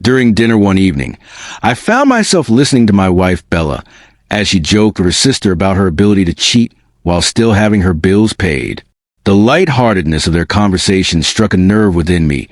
During dinner one evening, I found myself listening to my wife, Bella, as she joked with her sister about her ability to cheat while still having her bills paid. The lightheartedness of their conversation struck a nerve within me,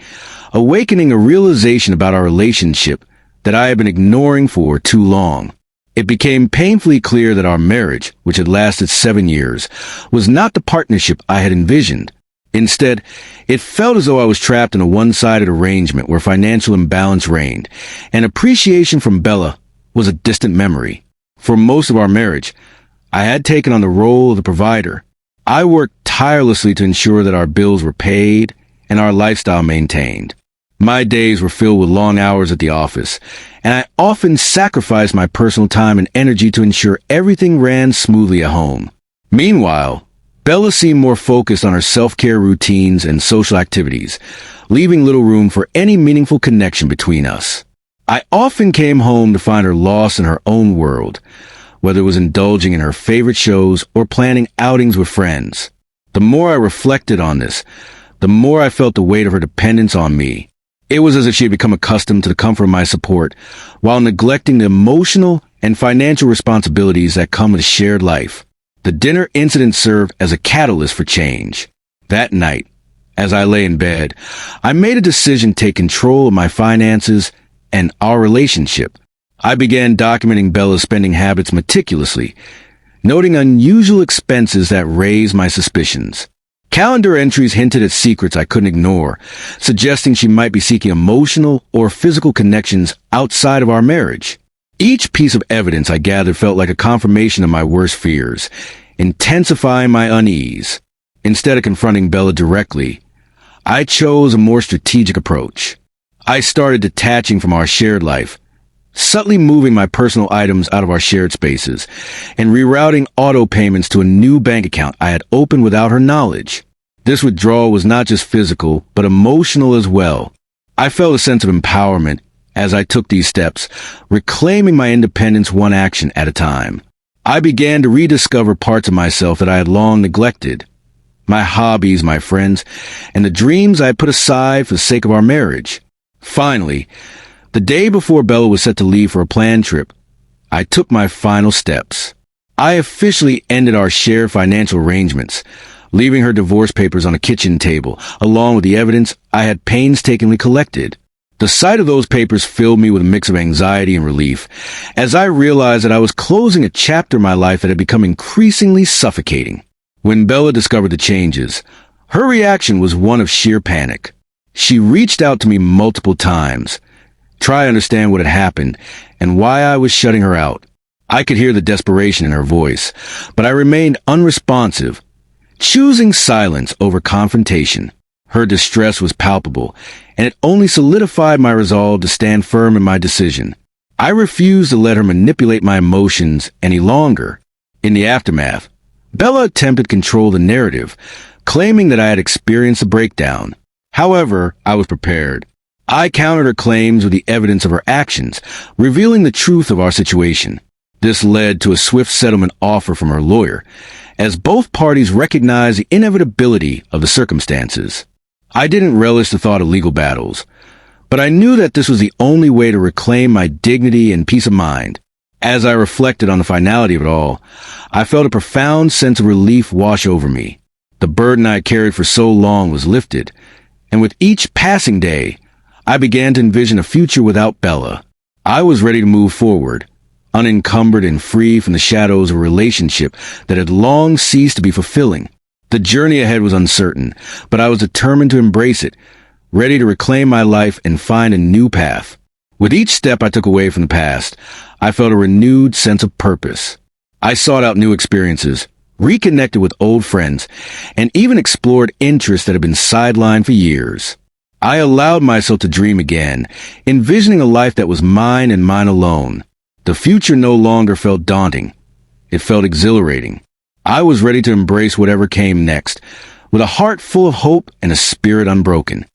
awakening a realization about our relationship that I had been ignoring for too long. It became painfully clear that our marriage, which had lasted 7 years, was not the partnership I had envisioned. Instead, it felt as though I was trapped in a one-sided arrangement where financial imbalance reigned, and appreciation from Bella was a distant memory. For most of our marriage, I had taken on the role of the provider. I worked tirelessly to ensure that our bills were paid and our lifestyle maintained. My days were filled with long hours at the office, and I often sacrificed my personal time and energy to ensure everything ran smoothly at home. Meanwhile, Bella seemed more focused on her self-care routines and social activities, leaving little room for any meaningful connection between us. I often came home to find her lost in her own world, whether it was indulging in her favorite shows or planning outings with friends. The more I reflected on this, the more I felt the weight of her dependence on me. It was as if she had become accustomed to the comfort of my support, while neglecting the emotional and financial responsibilities that come with a shared life. The dinner incident served as a catalyst for change. That night, as I lay in bed, I made a decision to take control of my finances and our relationship. I began documenting Bella's spending habits meticulously, noting unusual expenses that raised my suspicions. Calendar entries hinted at secrets I couldn't ignore, suggesting she might be seeking emotional or physical connections outside of our marriage. Each piece of evidence I gathered felt like a confirmation of my worst fears, intensifying my unease. Instead of confronting Bella directly, I chose a more strategic approach. I started detaching from our shared life, subtly moving my personal items out of our shared spaces, and rerouting auto payments to a new bank account I had opened without her knowledge. This withdrawal was not just physical, but emotional as well. I felt a sense of empowerment as I took these steps, reclaiming my independence one action at a time. I began to rediscover parts of myself that I had long neglected. My hobbies, my friends, and the dreams I had put aside for the sake of our marriage. Finally, the day before Bella was set to leave for a planned trip, I took my final steps. I officially ended our shared financial arrangements, leaving her divorce papers on a kitchen table, along with the evidence I had painstakingly collected. The sight of those papers filled me with a mix of anxiety and relief, as I realized that I was closing a chapter in my life that had become increasingly suffocating. When Bella discovered the changes, her reaction was one of sheer panic. She reached out to me multiple times, trying to understand what had happened and why I was shutting her out. I could hear the desperation in her voice, but I remained unresponsive, choosing silence over confrontation. Her distress was palpable, and it only solidified my resolve to stand firm in my decision. I refused to let her manipulate my emotions any longer. In the aftermath, Bella attempted to control the narrative, claiming that I had experienced a breakdown. However, I was prepared. I countered her claims with the evidence of her actions, revealing the truth of our situation. This led to a swift settlement offer from her lawyer, as both parties recognized the inevitability of the circumstances. I didn't relish the thought of legal battles, but I knew that this was the only way to reclaim my dignity and peace of mind. As I reflected on the finality of it all, I felt a profound sense of relief wash over me. The burden I had carried for so long was lifted, and with each passing day, I began to envision a future without Bella. I was ready to move forward, unencumbered and free from the shadows of a relationship that had long ceased to be fulfilling. The journey ahead was uncertain, but I was determined to embrace it, ready to reclaim my life and find a new path. With each step I took away from the past, I felt a renewed sense of purpose. I sought out new experiences, reconnected with old friends, and even explored interests that had been sidelined for years. I allowed myself to dream again, envisioning a life that was mine and mine alone. The future no longer felt daunting. It felt exhilarating. I was ready to embrace whatever came next, with a heart full of hope and a spirit unbroken.